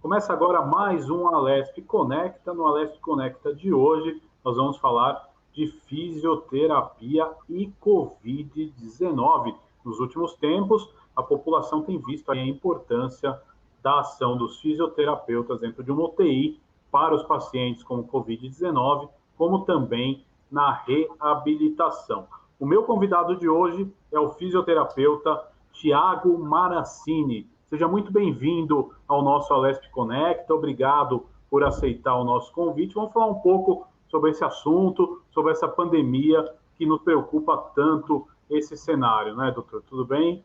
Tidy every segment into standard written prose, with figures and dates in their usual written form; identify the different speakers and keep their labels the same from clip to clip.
Speaker 1: Começa agora mais um Alesp Conecta. No Alesp Conecta de hoje, nós vamos falar de fisioterapia e Covid-19. Nos últimos tempos, a população tem visto a importância da ação dos fisioterapeutas dentro de uma UTI para os pacientes com Covid-19, como também na reabilitação. O meu convidado de hoje é o fisioterapeuta Tiago Marassini. Seja muito bem-vindo ao nosso Alesp Conecta. Obrigado por aceitar o nosso convite. Vamos falar um pouco sobre esse assunto, sobre essa pandemia que nos preocupa tanto esse cenário, né, doutor? Tudo bem?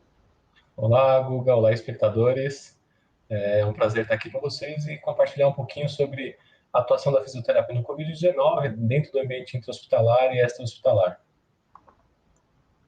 Speaker 2: Olá, Guga. Olá, espectadores. É um prazer estar aqui com vocês e compartilhar um pouquinho sobre a atuação da fisioterapia no Covid-19 dentro do ambiente intra-hospitalar e extra-hospitalar.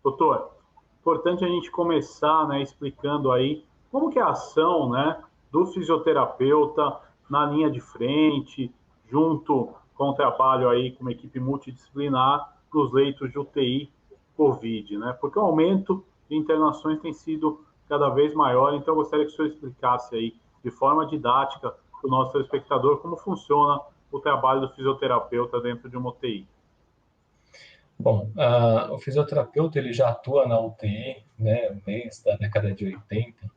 Speaker 1: Doutor, importante a gente começar, né, explicando aí como que é a ação, né, do fisioterapeuta na linha de frente, junto com o trabalho aí com uma equipe multidisciplinar nos leitos de UTI Covid, né? Porque o aumento de internações tem sido cada vez maior, então eu gostaria que o senhor explicasse aí de forma didática para o nosso telespectador como funciona o trabalho do fisioterapeuta dentro de uma UTI.
Speaker 2: Bom, o fisioterapeuta ele já atua na UTI, né, desde a década de 80,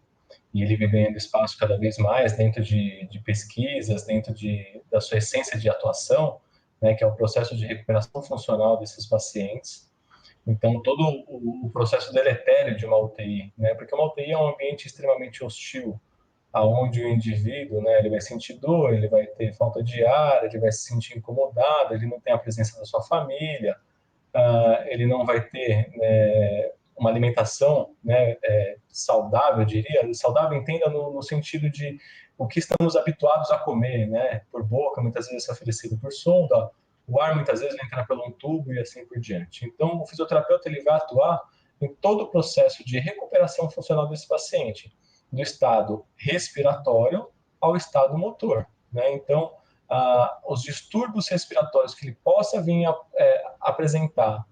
Speaker 2: e ele vem ganhando espaço cada vez mais dentro de pesquisas, dentro da sua essência de atuação, né, que é o processo de recuperação funcional desses pacientes. Então, todo o processo deletério de uma UTI, né, porque uma UTI é um ambiente extremamente hostil, aonde o indivíduo, né, ele vai sentir dor, ele vai ter falta de ar, ele vai se sentir incomodado, ele não tem a presença da sua família, ele não vai ter, né, uma alimentação, né, saudável, eu diria. Saudável, entenda no sentido de o que estamos habituados a comer, né, por boca, muitas vezes é oferecido por sonda, o ar muitas vezes vai entrar pelo um tubo e assim por diante. Então, o fisioterapeuta ele vai atuar em todo o processo de recuperação funcional desse paciente, do estado respiratório ao estado motor, né? Então, os distúrbios respiratórios que ele possa vir a apresentar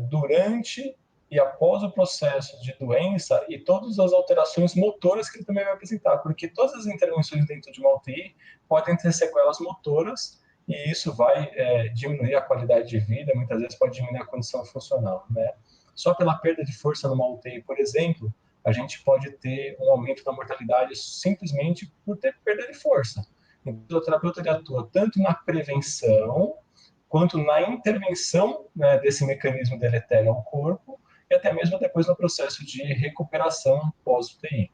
Speaker 2: durante e após o processo de doença e todas as alterações motoras que ele também vai apresentar, porque todas as intervenções dentro de uma UTI podem ter sequelas motoras e isso vai diminuir a qualidade de vida, muitas vezes pode diminuir a condição funcional, né? Só pela perda de força numa UTI, por exemplo, a gente pode ter um aumento da mortalidade simplesmente por ter perda de força. Então, o fisioterapeuta ele atua tanto na prevenção quanto na intervenção, né, desse mecanismo deletério ao corpo e até mesmo depois no processo de recuperação pós-UTI.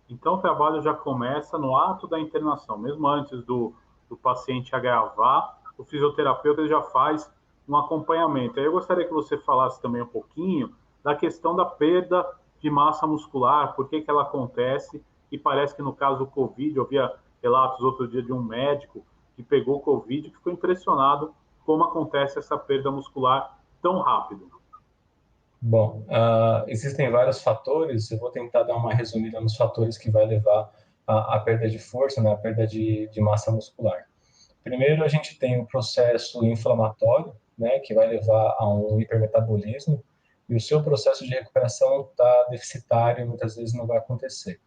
Speaker 1: Então, o trabalho já começa no ato da internação, mesmo antes do paciente agravar, o fisioterapeuta já faz um acompanhamento. Aí eu gostaria que você falasse também um pouquinho da questão da perda de massa muscular, por que ela acontece, e parece que no caso do Covid, eu via relatos outro dia de um médico que pegou Covid e ficou impressionado como acontece essa perda muscular tão rápido.
Speaker 2: Bom, existem vários fatores, eu vou tentar dar uma resumida nos fatores que vai levar à perda de força, né, à perda de massa muscular. Primeiro, a gente tem o processo inflamatório, né, que vai levar a um hipermetabolismo, e o seu processo de recuperação está deficitário e muitas vezes não vai acontecer.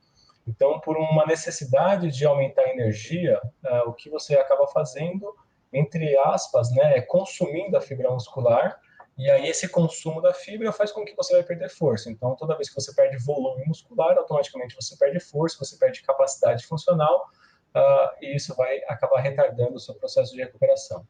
Speaker 2: Então, por uma necessidade de aumentar a energia, o que você acaba fazendo, entre aspas, né, é consumindo a fibra muscular, e aí esse consumo da fibra faz com que você vai perder força. Então, toda vez que você perde volume muscular, automaticamente você perde força, você perde capacidade funcional, e isso vai acabar retardando o seu processo de recuperação.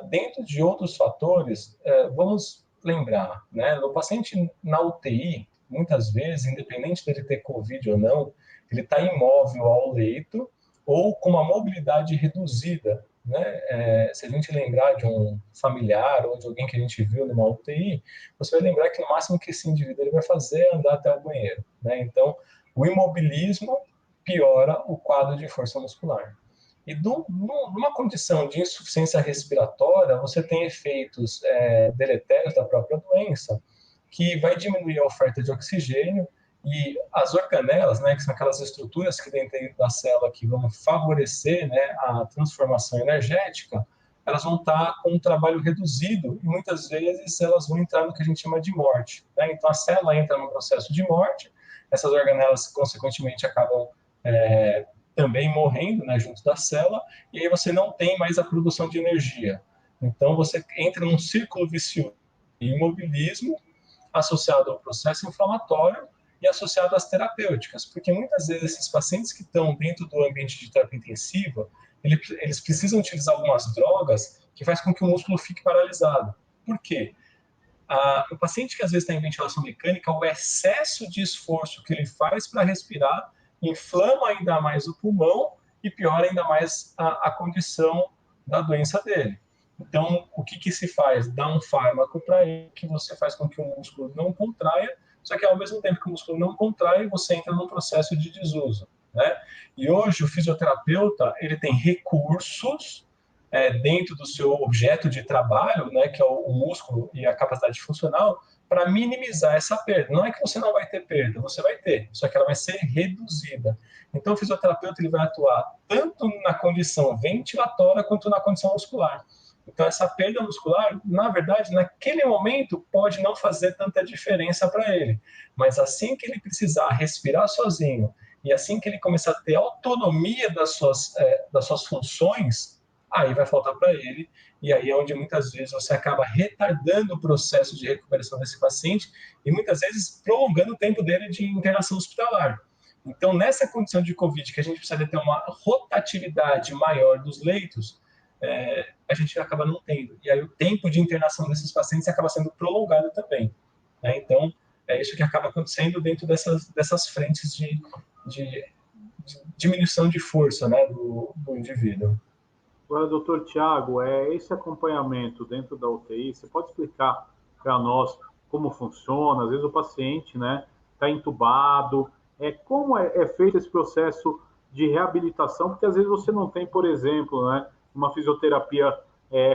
Speaker 2: Dentro de outros fatores, vamos lembrar, né, o paciente na UTI, muitas vezes, independente dele ter Covid ou não, ele está imóvel ao leito ou com uma mobilidade reduzida, né? Se a gente lembrar de um familiar ou de alguém que a gente viu numa UTI, você vai lembrar que no máximo que esse indivíduo ele vai fazer é andar até o banheiro, né? Então, o imobilismo piora o quadro de força muscular. E numa condição de insuficiência respiratória, você tem efeitos deletérios da própria doença, que vai diminuir a oferta de oxigênio e as organelas, né, que são aquelas estruturas que dentro da célula que vão favorecer, né, a transformação energética, elas vão estar com um trabalho reduzido e muitas vezes elas vão entrar no que a gente chama de morte, né? Então a célula entra no processo de morte, essas organelas consequentemente acabam também morrendo, né, junto da célula, e aí você não tem mais a produção de energia. Então você entra num círculo vicioso de imobilismo associado ao processo inflamatório e associado às terapêuticas, porque muitas vezes esses pacientes que estão dentro do ambiente de terapia intensiva, eles precisam utilizar algumas drogas que faz com que o músculo fique paralisado. Por quê? O paciente que às vezes está em ventilação mecânica, o excesso de esforço que ele faz para respirar inflama ainda mais o pulmão e piora ainda mais a condição da doença dele. Então, o que se faz? Dá um fármaco para ele que você faz com que o músculo não contraia, só que ao mesmo tempo que o músculo não contrai, você entra num processo de desuso, né? E hoje o fisioterapeuta, ele tem recursos dentro do seu objeto de trabalho, né, que é o músculo e a capacidade funcional, para minimizar essa perda. Não é que você não vai ter perda, você vai ter, só que ela vai ser reduzida. Então, o fisioterapeuta ele vai atuar tanto na condição ventilatória quanto na condição muscular. Então, essa perda muscular, na verdade, naquele momento, pode não fazer tanta diferença para ele. Mas assim que ele precisar respirar sozinho e assim que ele começar a ter autonomia das suas funções, aí vai faltar para ele, e aí é onde muitas vezes você acaba retardando o processo de recuperação desse paciente e muitas vezes prolongando o tempo dele de internação hospitalar. Então, nessa condição de Covid, que a gente precisa ter uma rotatividade maior dos leitos, a gente acaba não tendo. E aí o tempo de internação desses pacientes acaba sendo prolongado também. Né? Então, é isso que acaba acontecendo dentro dessas frentes de diminuição de força, né, do indivíduo.
Speaker 1: Agora, doutor Tiago, esse acompanhamento dentro da UTI, você pode explicar para nós como funciona? Às vezes o paciente, né, está entubado. Como é feito esse processo de reabilitação? Porque às vezes você não tem, por exemplo, né, uma fisioterapia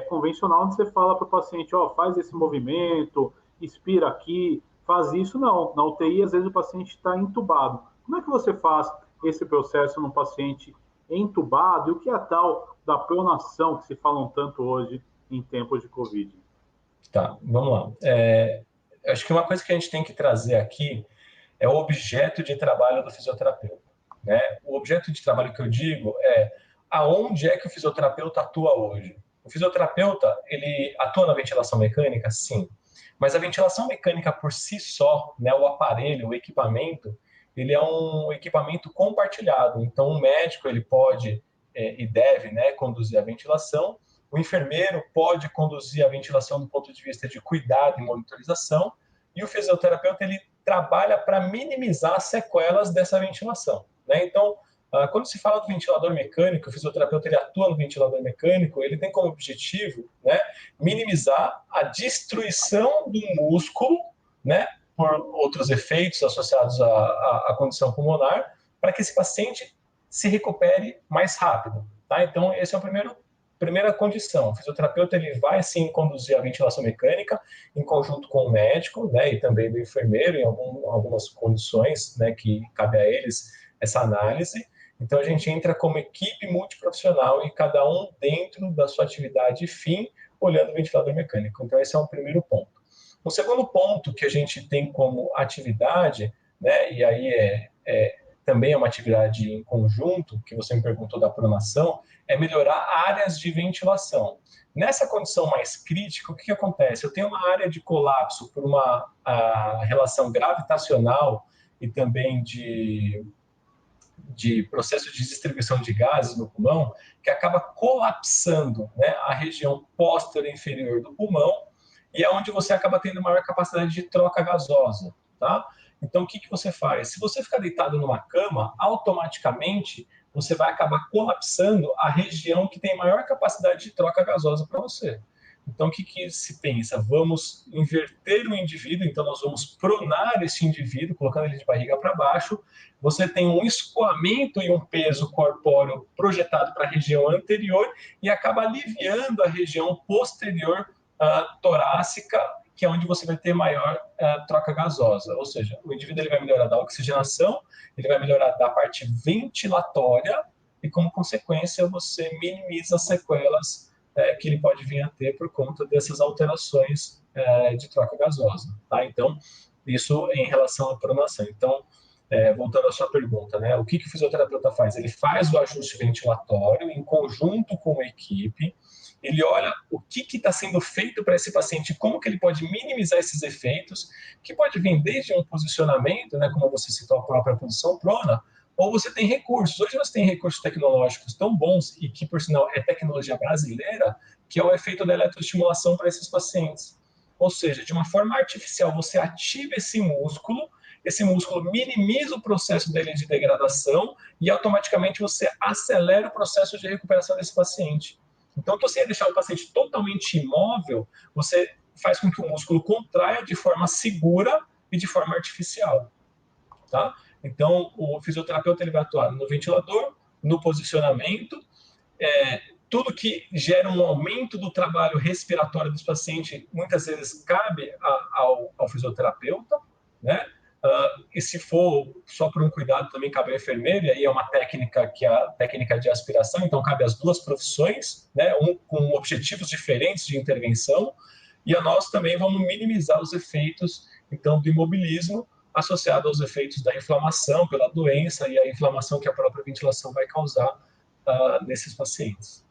Speaker 1: convencional onde você fala para o paciente, ó, faz esse movimento, expira aqui, faz isso. Não, na UTI às vezes o paciente está entubado. Como é que você faz esse processo num paciente entubado? E o que é a tal da pronação que se falam tanto hoje em tempos de Covid?
Speaker 2: Tá, vamos lá. Acho que uma coisa que a gente tem que trazer aqui é o objeto de trabalho do fisioterapeuta. Né? O objeto de trabalho que eu digo é aonde é que o fisioterapeuta atua hoje. O fisioterapeuta, ele atua na ventilação mecânica? Sim. Mas a ventilação mecânica por si só, né, o aparelho, o equipamento, ele é um equipamento compartilhado. Então, o médico ele pode e deve, né, conduzir a ventilação. O enfermeiro pode conduzir a ventilação do ponto de vista de cuidado e monitorização. E o fisioterapeuta ele trabalha para minimizar as sequelas dessa ventilação. Né? Então, quando se fala do ventilador mecânico, o fisioterapeuta ele atua no ventilador mecânico, ele tem como objetivo, né, minimizar a destruição do músculo, né, por outros efeitos associados à condição pulmonar, para que esse paciente se recupere mais rápido. Tá? Então, esse é o primeira condição. O fisioterapeuta ele vai, sim, conduzir a ventilação mecânica em conjunto com o médico, né, e também do enfermeiro, em algumas condições, né, que cabe a eles essa análise. Então, a gente entra como equipe multiprofissional e cada um dentro da sua atividade e fim, olhando o ventilador mecânico. Então, esse é um primeiro ponto. O segundo ponto que a gente tem como atividade, né, e aí também é uma atividade em conjunto, que você me perguntou da pronação, é melhorar áreas de ventilação. Nessa condição mais crítica, o que acontece? Eu tenho uma área de colapso por uma relação gravitacional e também de processo de distribuição de gases no pulmão, que acaba colapsando, né, a região posterior inferior do pulmão, e é onde você acaba tendo maior capacidade de troca gasosa, tá? Então, o que você faz? Se você ficar deitado numa cama, automaticamente você vai acabar colapsando a região que tem maior capacidade de troca gasosa para você. Então, o que se pensa? Vamos inverter o indivíduo, então nós vamos pronar esse indivíduo, colocando ele de barriga para baixo. Você tem um escoamento e um peso corpóreo projetado para a região anterior e acaba aliviando a região posterior torácica, que é onde você vai ter maior troca gasosa. Ou seja, o indivíduo ele vai melhorar da oxigenação, ele vai melhorar da parte ventilatória e, como consequência, você minimiza as sequelas que ele pode vir a ter por conta dessas alterações de troca gasosa. Tá? Então, isso em relação à pronação. Então, voltando à sua pergunta, né? O que o fisioterapeuta faz? Ele faz o ajuste ventilatório em conjunto com a equipe, ele olha o que está sendo feito para esse paciente, como que ele pode minimizar esses efeitos, que pode vir desde um posicionamento, né, como você citou a própria posição prona, ou você tem recursos. Hoje você tem recursos tecnológicos tão bons, e que, por sinal, é tecnologia brasileira, que é o efeito da eletroestimulação para esses pacientes. Ou seja, de uma forma artificial, você ativa esse músculo minimiza o processo dele de degradação e automaticamente você acelera o processo de recuperação desse paciente. Então, você deixar o paciente totalmente imóvel, você faz com que o músculo contraia de forma segura e de forma artificial. Tá? Então, o fisioterapeuta ele vai atuar no ventilador, no posicionamento, tudo que gera um aumento do trabalho respiratório dos pacientes, muitas vezes cabe ao fisioterapeuta, né? E se for só por um cuidado, também cabe ao enfermeiro, e aí é uma técnica que é a técnica de aspiração, então cabe às duas profissões, né? Com objetivos diferentes de intervenção, e a nós também vamos minimizar os efeitos, então, do imobilismo associado aos efeitos da inflamação pela doença e a inflamação que a própria ventilação vai causar nesses pacientes.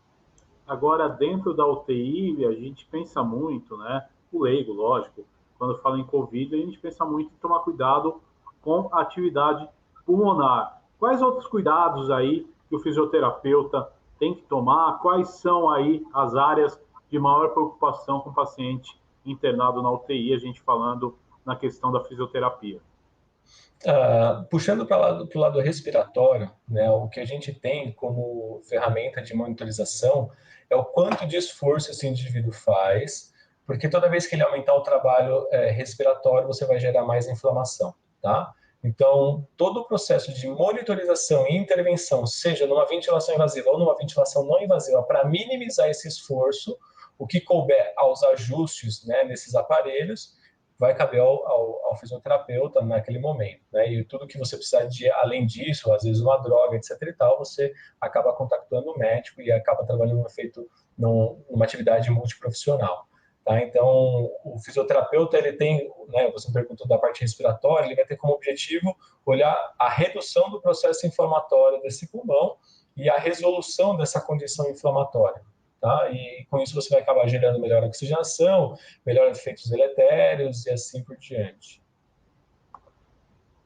Speaker 1: Agora, dentro da UTI, a gente pensa muito, né? O leigo, lógico, quando fala em Covid, a gente pensa muito em tomar cuidado com a atividade pulmonar. Quais outros cuidados aí que o fisioterapeuta tem que tomar? Quais são aí as áreas de maior preocupação com o paciente internado na UTI, a gente falando na questão da fisioterapia?
Speaker 2: Puxando para o lado respiratório, né, o que a gente tem como ferramenta de monitorização é o quanto de esforço esse indivíduo faz, porque toda vez que ele aumentar o trabalho respiratório, você vai gerar mais inflamação, tá? Então, todo o processo de monitorização e intervenção, seja numa ventilação invasiva ou numa ventilação não invasiva, para minimizar esse esforço, o que couber aos ajustes, né, nesses aparelhos, vai caber ao fisioterapeuta naquele momento, né? E tudo que você precisar de, além disso, às vezes uma droga, etc e tal, você acaba contactando o médico e acaba trabalhando numa atividade multiprofissional, tá? Então, o fisioterapeuta, ele tem, né, você me perguntou da parte respiratória, ele vai ter como objetivo olhar a redução do processo inflamatório desse pulmão e a resolução dessa condição inflamatória. Tá? E com isso você vai acabar gerando melhor oxigenação, melhor efeitos deletérios e assim por diante.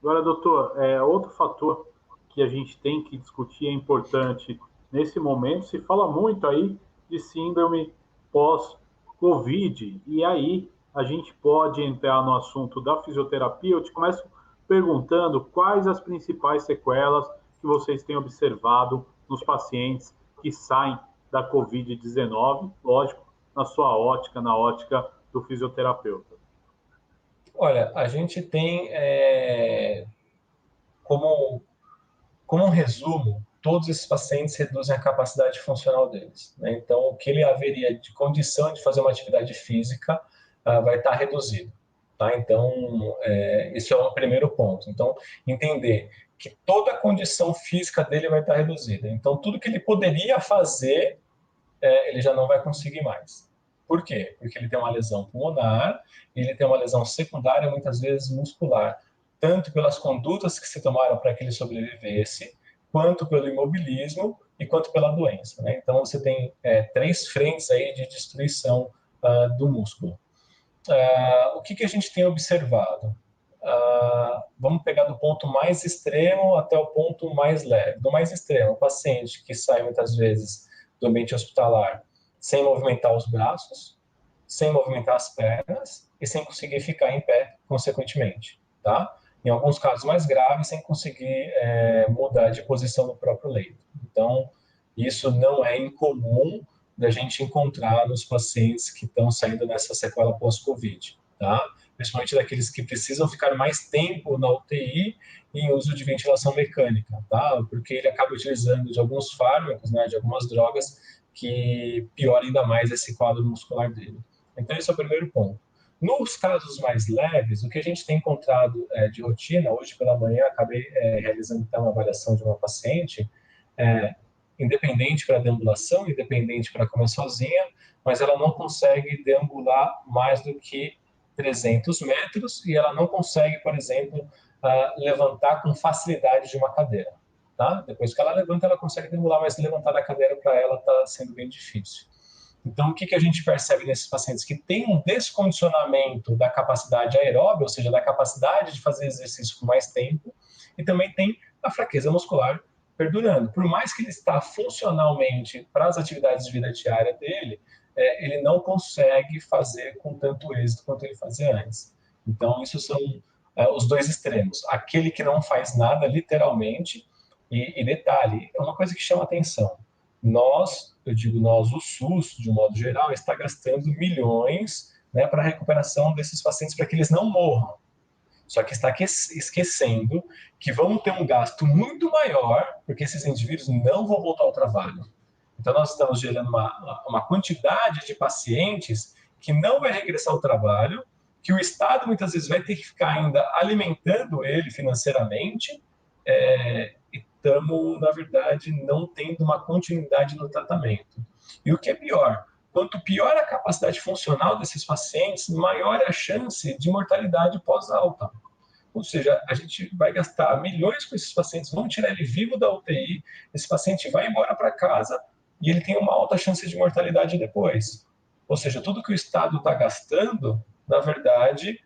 Speaker 1: Agora, doutor, outro fator que a gente tem que discutir é importante nesse momento, se fala muito aí de síndrome pós-Covid, e aí a gente pode entrar no assunto da fisioterapia. Eu te começo perguntando quais as principais sequelas que vocês têm observado nos pacientes que saem da Covid-19, lógico, na sua ótica, na ótica do fisioterapeuta.
Speaker 2: Olha, a gente tem como um resumo, todos esses pacientes reduzem a capacidade funcional deles, né? Então, o que ele haveria de condição de fazer uma atividade física vai estar reduzido, tá? Então, esse é o primeiro ponto. Então, entender que toda a condição física dele vai estar reduzida. Então, tudo que ele poderia fazer, ele já não vai conseguir mais. Por quê? Porque ele tem uma lesão pulmonar, ele tem uma lesão secundária, muitas vezes muscular, tanto pelas condutas que se tomaram para que ele sobrevivesse, quanto pelo imobilismo e quanto pela doença, né? Então, você tem três frentes aí de destruição do músculo. O que a gente tem observado? Vamos pegar do ponto mais extremo até o ponto mais leve. Do mais extremo, o paciente que sai muitas vezes do ambiente hospitalar sem movimentar os braços, sem movimentar as pernas e sem conseguir ficar em pé, consequentemente, tá? Em alguns casos mais graves, sem conseguir mudar de posição no próprio leito. Então, isso não é incomum da gente encontrar nos pacientes que estão saindo dessa sequela pós-Covid, tá? Principalmente daqueles que precisam ficar mais tempo na UTI em uso de ventilação mecânica, tá? Porque ele acaba utilizando de alguns fármacos, né, de algumas drogas que piora ainda mais esse quadro muscular dele. Então, esse é o primeiro ponto. Nos casos mais leves, o que a gente tem encontrado de rotina, hoje pela manhã acabei realizando uma avaliação de uma paciente, independente para deambulação, independente para comer sozinha, mas ela não consegue deambular mais do que 300 metros e ela não consegue, por exemplo, levantar com facilidade de uma cadeira. Tá? Depois que ela levanta, ela consegue deambular, mas levantar da cadeira para ela está sendo bem difícil. Então, o que a gente percebe nesses pacientes? Que tem um descondicionamento da capacidade aeróbica, ou seja, da capacidade de fazer exercício por mais tempo, e também tem a fraqueza muscular perdurando. Por mais que ele está funcionalmente para as atividades de vida diária dele, ele não consegue fazer com tanto êxito quanto ele fazia antes. Então, isso são os dois extremos. Aquele que não faz nada, literalmente, e detalhe, é uma coisa que chama atenção. Nós, eu digo nós, o SUS, de um modo geral, está gastando milhões, né, para a recuperação desses pacientes, para que eles não morram. Só que está esquecendo que vamos ter um gasto muito maior, porque esses indivíduos não vão voltar ao trabalho. Então, nós estamos gerando uma quantidade de pacientes que não vai regressar ao trabalho, que o Estado muitas vezes vai ter que ficar ainda alimentando ele financeiramente, e estamos, na verdade, não tendo uma continuidade no tratamento. E o que é pior, quanto pior a capacidade funcional desses pacientes, maior é a chance de mortalidade pós-alta. Ou seja, a gente vai gastar milhões com esses pacientes, vamos tirar ele vivo da UTI, esse paciente vai embora para casa e ele tem uma alta chance de mortalidade depois. Ou seja, tudo que o Estado está gastando, na verdade,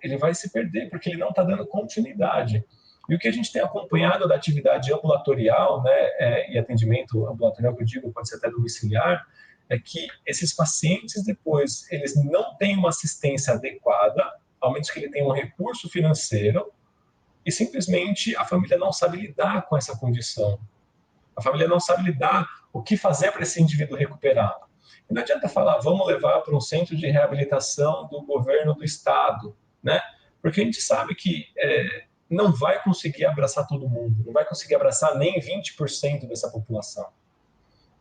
Speaker 2: ele vai se perder, porque ele não está dando continuidade. E o que a gente tem acompanhado da atividade ambulatorial, né, e atendimento ambulatorial, que eu digo, pode ser até domiciliar, é que esses pacientes depois, eles não têm uma assistência adequada, ao menos que ele tenha um recurso financeiro, e simplesmente a família não sabe lidar com essa condição. A família não sabe lidar o que fazer para esse indivíduo recuperar. E não adianta falar, vamos levar para um centro de reabilitação do governo do estado, né? Porque a gente sabe que não vai conseguir abraçar todo mundo, não vai conseguir abraçar nem 20% dessa população.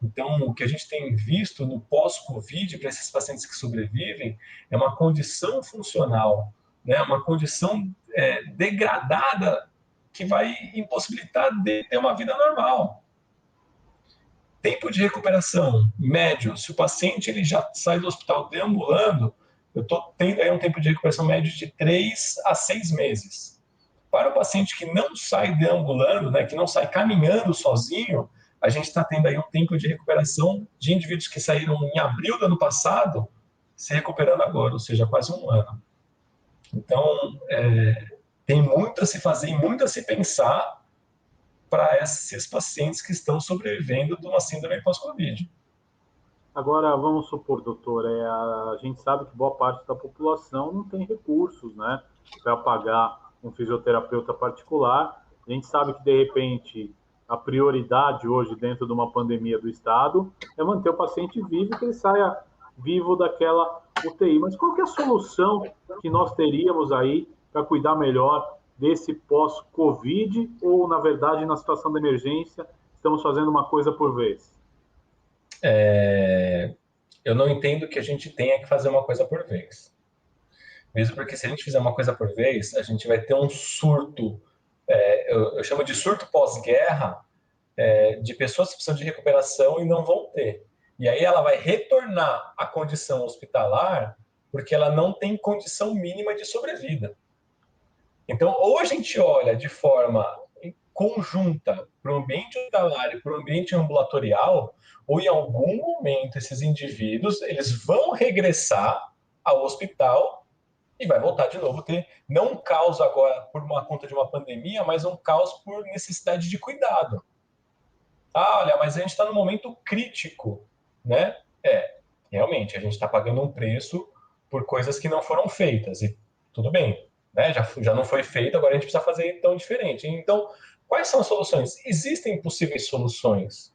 Speaker 2: Então, o que a gente tem visto no pós-Covid para esses pacientes que sobrevivem é uma condição funcional, né? Uma condição degradada que vai impossibilitar de ter uma vida normal. Tempo de recuperação médio, se o paciente ele já sai do hospital deambulando, eu estou tendo aí um tempo de recuperação médio de 3 a 6 meses. Para o paciente que não sai deambulando, né, que não sai caminhando sozinho, a gente está tendo aí um tempo de recuperação de indivíduos que saíram em abril do ano passado, se recuperando agora, ou seja, quase um ano. Então, tem muito a se fazer e muito a se pensar para esses pacientes que estão sobrevivendo de uma síndrome pós-Covid.
Speaker 1: Agora, vamos supor, doutor, a gente sabe que boa parte da população não tem recursos, né, para pagar um fisioterapeuta particular. A gente sabe que, de repente, a prioridade hoje, dentro de uma pandemia do Estado, é manter o paciente vivo e que ele saia vivo daquela UTI. Mas qual que é a solução que nós teríamos aí para cuidar melhor desse pós-Covid? Ou, na verdade, na situação de emergência, estamos fazendo uma coisa por vez?
Speaker 2: Eu não entendo que a gente tenha que fazer uma coisa por vez. Mesmo porque se a gente fizer uma coisa por vez, a gente vai ter um surto, eu chamo de surto pós-guerra, de pessoas que precisam de recuperação e não vão ter. E aí ela vai retornar à condição hospitalar porque ela não tem condição mínima de sobrevida. Então, ou a gente olha de forma conjunta para o ambiente hospitalar e para o ambiente ambulatorial, ou em algum momento esses indivíduos eles vão regressar ao hospital e vai voltar de novo ter, não um caos agora por uma conta de uma pandemia, mas um caos por necessidade de cuidado. Olha, mas a gente está num momento crítico, né? Realmente, a gente está pagando um preço por coisas que não foram feitas, e tudo bem, né? Já não foi feito, agora a gente precisa fazer tão diferente. Então, quais são as soluções? Existem possíveis soluções,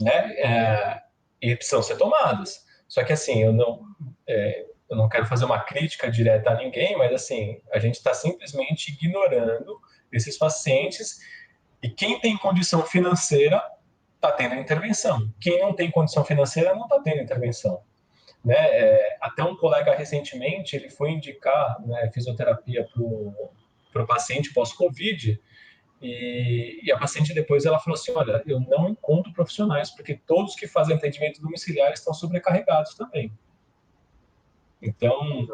Speaker 2: né? E precisam ser tomadas. Só que, assim, eu não quero fazer uma crítica direta a ninguém, mas, assim, a gente está simplesmente ignorando esses pacientes. E quem tem condição financeira está tendo intervenção. Quem não tem condição financeira não está tendo intervenção. Né? Até um colega recentemente ele foi indicar, né, fisioterapia para o paciente pós-Covid e a paciente depois ela falou assim, olha, eu não encontro profissionais porque todos que fazem atendimento domiciliar estão sobrecarregados também. Então,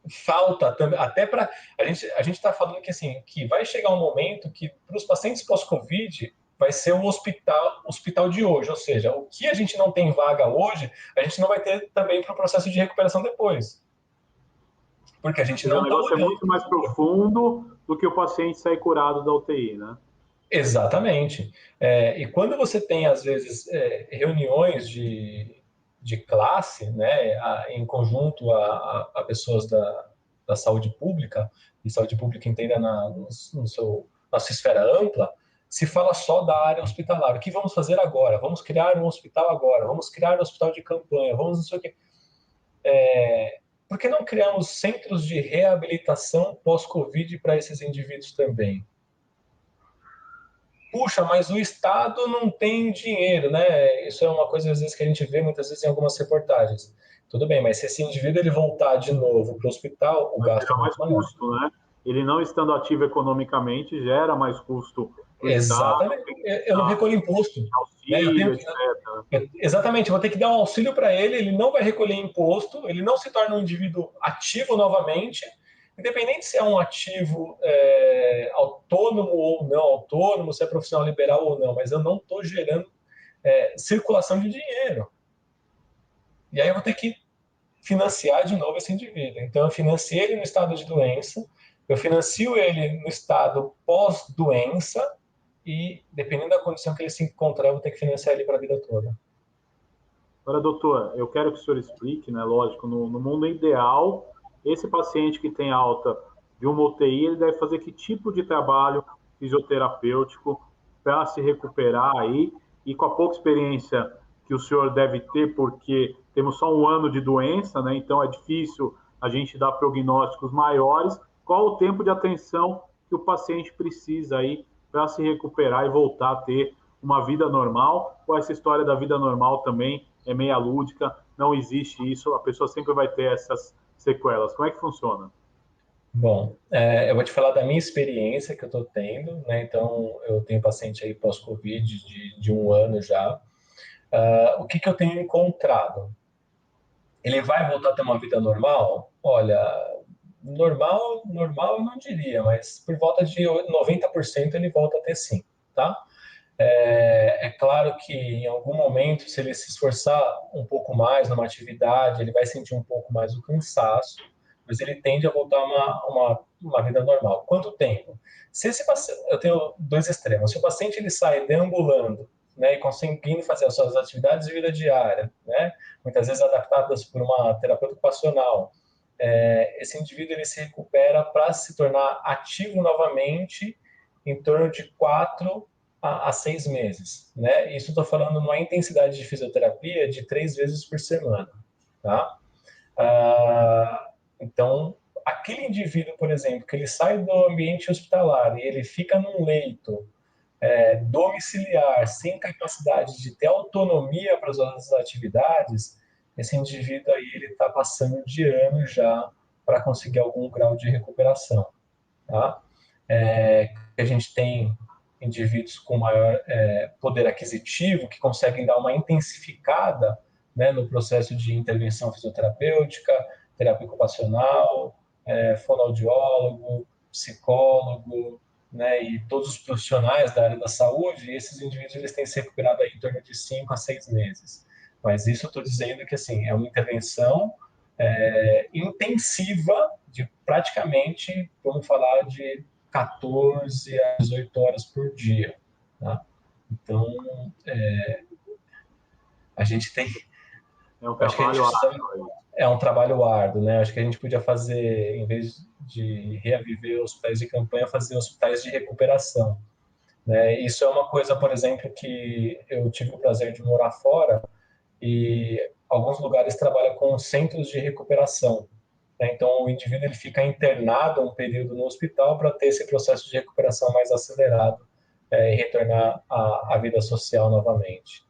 Speaker 2: falta também, até para a gente está falando que assim, que vai chegar um momento que para os pacientes pós-Covid vai ser o hospital de hoje, ou seja, o que a gente não tem vaga hoje, a gente não vai ter também para o processo de recuperação depois, porque a gente
Speaker 1: O
Speaker 2: não está
Speaker 1: negócio é
Speaker 2: olhando
Speaker 1: muito
Speaker 2: para o
Speaker 1: mais
Speaker 2: futuro.
Speaker 1: profundo do que o paciente sair curado da UTI, né?
Speaker 2: Exatamente. E quando você tem, às vezes, reuniões de classe, né, em conjunto a pessoas da saúde pública, e saúde pública entenda na sua esfera ampla, se fala só da área hospitalar. O que vamos fazer agora? Vamos criar um hospital agora, vamos criar um hospital de campanha, vamos não sei o quê. Por que não criamos centros de reabilitação pós-Covid para esses indivíduos também? Puxa, mas o Estado não tem dinheiro, né? Isso é uma coisa, às vezes, que a gente vê muitas vezes em algumas reportagens. Tudo bem, mas se esse indivíduo ele voltar de novo para o hospital, o
Speaker 1: Vai
Speaker 2: gasto
Speaker 1: gerar
Speaker 2: é muito
Speaker 1: mais
Speaker 2: maior.
Speaker 1: custo, né? Ele não estando ativo economicamente gera mais custo para o Estado,
Speaker 2: Exatamente.
Speaker 1: tem que
Speaker 2: Eu não
Speaker 1: dar
Speaker 2: recolho imposto, né?
Speaker 1: auxílio, etc.
Speaker 2: Exatamente, eu vou ter que dar um auxílio para ele, ele não vai recolher imposto, ele não se torna um indivíduo ativo novamente, independente se é um ativo autônomo ou não autônomo, se é profissional liberal ou não, mas eu não estou gerando circulação de dinheiro. E aí eu vou ter que financiar de novo esse indivíduo. Então eu financio ele no estado de doença, eu financio ele no estado pós-doença e, dependendo da condição que ele se encontrar, eu vou ter que financiar ele para a vida toda.
Speaker 1: Agora, doutor, eu quero que o senhor explique, né? Lógico, no mundo ideal, esse paciente que tem alta de uma UTI, ele deve fazer que tipo de trabalho fisioterapêutico para se recuperar aí? E com a pouca experiência que o senhor deve ter, porque temos só um ano de doença, né? Então é difícil a gente dar prognósticos maiores. Qual o tempo de atenção que o paciente precisa aí para se recuperar e voltar a ter uma vida normal? Ou essa história da vida normal também é meia lúdica, não existe isso, a pessoa sempre vai ter essas sequelas. Como é que funciona?
Speaker 2: Bom, eu vou te falar da minha experiência que eu estou tendo, né? Então, eu tenho paciente aí pós-Covid de um ano já. O que eu tenho encontrado? Ele vai voltar a ter uma vida normal? Olha, normal eu não diria, mas por volta de 90% ele volta a ter sim, tá? É claro que em algum momento, se ele se esforçar um pouco mais numa atividade, ele vai sentir um pouco mais o cansaço, mas ele tende a voltar a uma vida normal. Quanto tempo? Se esse paciente, eu tenho dois extremos. Se o paciente ele sai deambulando, né, e conseguindo fazer as suas atividades de vida diária, né, muitas vezes adaptadas por uma terapeuta ocupacional, esse indivíduo ele se recupera para se tornar ativo novamente em torno de 4 a 6 meses, né? Isso estou falando numa intensidade de fisioterapia de 3 vezes por semana, tá? Então, aquele indivíduo, por exemplo, que ele sai do ambiente hospitalar e ele fica num leito domiciliar, sem capacidade de ter autonomia para as outras atividades, esse indivíduo aí ele está passando de ano já para conseguir algum grau de recuperação, tá? A gente tem indivíduos com maior poder aquisitivo que conseguem dar uma intensificada, né, no processo de intervenção fisioterapêutica, terapia ocupacional, fonoaudiólogo, psicólogo, né, e todos os profissionais da área da saúde, e esses indivíduos eles têm se recuperado aí em torno de 5 a 6 meses. Mas isso eu estou dizendo que assim, é uma intervenção intensiva de praticamente, vamos falar de 14 a 18 horas por dia. Tá? Então, a gente tem.
Speaker 1: É um
Speaker 2: Acho que a gente
Speaker 1: trabalho
Speaker 2: precisa.
Speaker 1: árduo.
Speaker 2: É um trabalho árduo, né? Acho que a gente podia fazer, em vez de reaviver hospitais de campanha, fazer hospitais de recuperação. Né? Isso é uma coisa, por exemplo, que eu tive o prazer de morar fora e alguns lugares trabalham com centros de recuperação. Né? Então, o indivíduo ele fica internado um período no hospital para ter esse processo de recuperação mais acelerado e retornar à vida social novamente.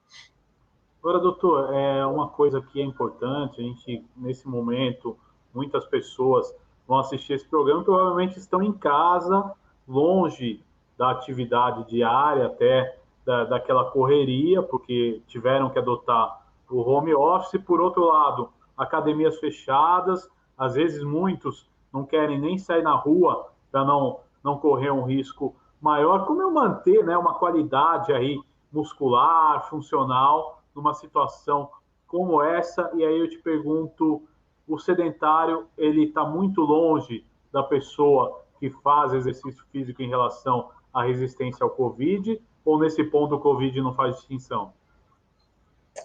Speaker 1: Agora, doutor, é uma coisa que é importante, a gente, nesse momento, muitas pessoas vão assistir esse programa, provavelmente estão em casa, longe da atividade diária, até daquela correria, porque tiveram que adotar o home office. Por outro lado, academias fechadas, Às vezes muitos não querem nem sair na rua para não correr um risco maior. Como eu manter, né, uma qualidade aí muscular, funcional, numa situação como essa? E aí eu te pergunto, o sedentário, ele está muito longe da pessoa que faz exercício físico em relação à resistência ao Covid, ou nesse ponto o Covid não faz distinção?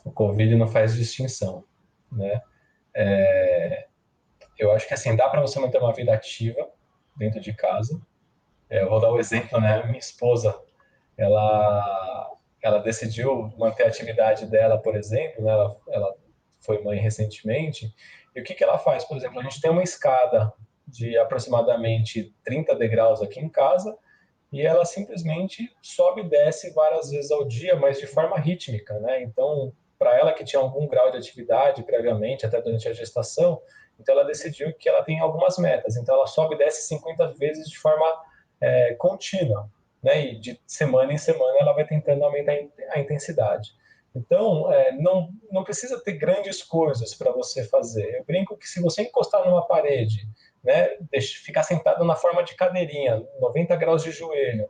Speaker 2: O Covid não faz distinção, né? Eu acho que assim, dá para você manter uma vida ativa dentro de casa. Eu vou dar o exemplo, né? Minha esposa, ela, ela decidiu manter a atividade dela, por exemplo, né? Ela foi mãe recentemente. E o que ela faz? Por exemplo, a gente tem uma escada de aproximadamente 30 degraus aqui em casa e ela simplesmente sobe e desce várias vezes ao dia, mas de forma rítmica, né? Então, para ela que tinha algum grau de atividade previamente, até durante a gestação, então ela decidiu que ela tem algumas metas. Então, ela sobe e desce 50 vezes de forma contínua, né? E de semana em semana ela vai tentando aumentar a intensidade. Então, não precisa ter grandes coisas para você fazer. Eu brinco que se você encostar numa parede, né, ficar sentado na forma de cadeirinha, 90 graus de joelho,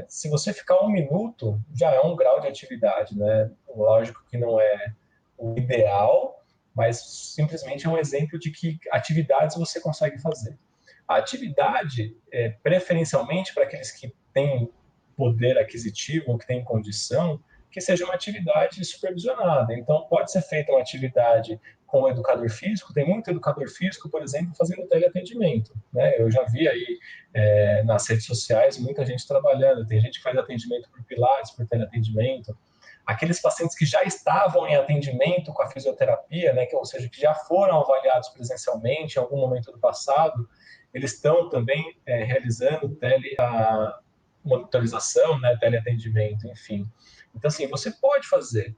Speaker 2: se você ficar 1 minuto, já é um grau de atividade, né? Lógico que não é o ideal, mas simplesmente é um exemplo de que atividades você consegue fazer. A atividade, preferencialmente para aqueles que têm poder aquisitivo ou que têm condição, que seja uma atividade supervisionada. Então, pode ser feita uma atividade com o educador físico. Tem muito educador físico, por exemplo, fazendo teleatendimento, né? Eu já vi aí nas redes sociais muita gente trabalhando. Tem gente que faz atendimento por Pilates, por teleatendimento. Aqueles pacientes que já estavam em atendimento com a fisioterapia, né, ou seja, que já foram avaliados presencialmente em algum momento do passado, eles estão também realizando monitorização, né, teleatendimento, enfim. Então, assim, você pode fazer,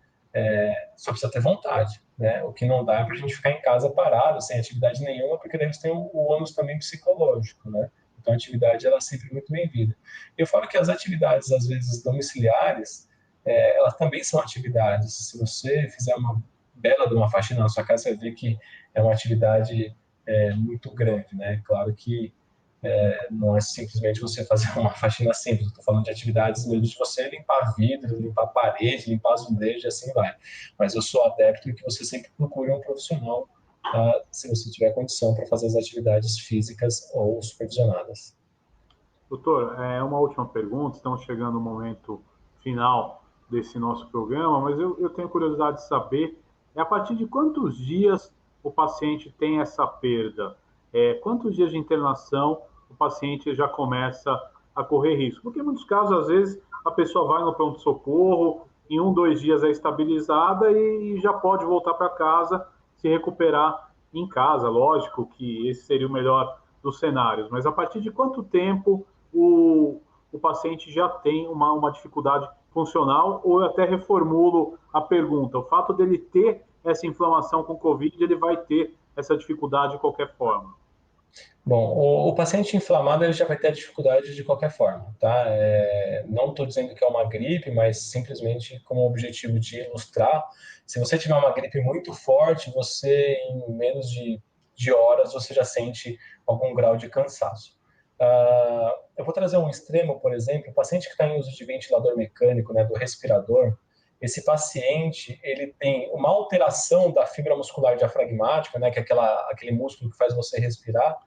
Speaker 2: só precisa ter vontade, né? O que não dá é para a gente ficar em casa parado, sem atividade nenhuma, porque daí você tem o ônus também psicológico, né? Então, a atividade, ela é sempre muito bem-vinda. Eu falo que as atividades, às vezes, domiciliares, elas também são atividades. Se você fizer uma bela de uma faxina na sua casa, você vai ver que é uma atividade muito grande, né? Claro que não é simplesmente você fazer uma faxina simples. Estou falando de atividades mesmo de você limpar vidro, limpar parede, limpar azulejos e assim vai. Mas eu sou adepto de que você sempre procure um profissional, se você tiver condição para fazer as atividades físicas ou supervisionadas.
Speaker 1: Doutor, uma última pergunta, estamos chegando no momento final desse nosso programa, mas eu tenho curiosidade de saber, a partir de quantos dias o paciente tem essa perda? Quantos dias de internação o paciente já começa a correr risco? Porque em muitos casos, às vezes, a pessoa vai no pronto-socorro, em 1, 2 dias é estabilizada e já pode voltar para casa, se recuperar em casa. Lógico que esse seria o melhor dos cenários, mas a partir de quanto tempo o paciente já tem uma dificuldade funcional? Ou eu até reformulo a pergunta: o fato dele ter essa inflamação com Covid, ele vai ter essa dificuldade de qualquer forma?
Speaker 2: Bom, o paciente inflamado ele já vai ter dificuldade de qualquer forma, tá? Não estou dizendo que é uma gripe, mas simplesmente com o objetivo de ilustrar. Se você tiver uma gripe muito forte, você em menos de horas você já sente algum grau de cansaço. Eu vou trazer um extremo, por exemplo, o paciente que está em uso de ventilador mecânico, né, do respirador. Esse paciente ele tem uma alteração da fibra muscular diafragmática, né, que é aquele músculo que faz você respirar.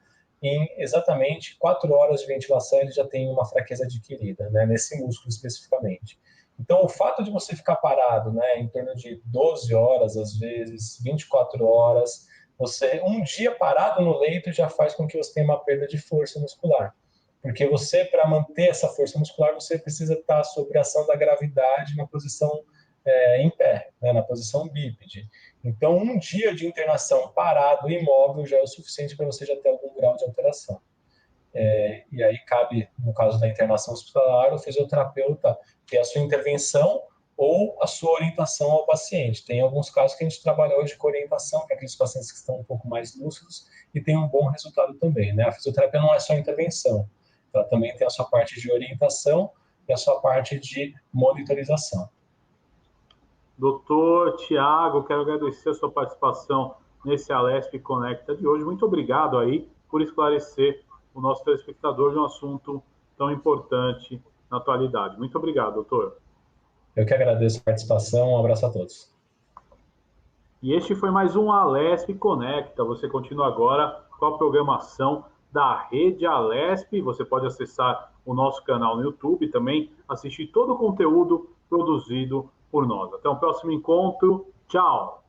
Speaker 2: Em exatamente 4 horas de ventilação ele já tem uma fraqueza adquirida, né, nesse músculo especificamente. Então, o fato de você ficar parado, né, em torno de 12 horas, às vezes 24 horas, um dia parado no leito já faz com que você tenha uma perda de força muscular. Porque você, para manter essa força muscular, você precisa estar sob a ação da gravidade na posição em pé, né, na posição bípede. Então, um dia de internação parado, imóvel, já é o suficiente para você já ter algum grau de alteração. E aí cabe, no caso da internação hospitalar, o fisioterapeuta ter a sua intervenção ou a sua orientação ao paciente. Tem alguns casos que a gente trabalha hoje com orientação, para aqueles pacientes que estão um pouco mais lúcidos e tem um bom resultado também, né? A fisioterapia não é só intervenção, ela também tem a sua parte de orientação e a sua parte de monitorização.
Speaker 1: Doutor Tiago, quero agradecer a sua participação nesse Alesp Conecta de hoje. Muito obrigado aí por esclarecer o nosso telespectador de um assunto tão importante na atualidade. Muito obrigado, doutor.
Speaker 2: Eu que agradeço a participação, um abraço a todos.
Speaker 1: E este foi mais um Alesp Conecta. Você continua agora com a programação da Rede Alesp. Você pode acessar o nosso canal no YouTube e também assistir todo o conteúdo produzido por nós. Até o próximo encontro. Tchau!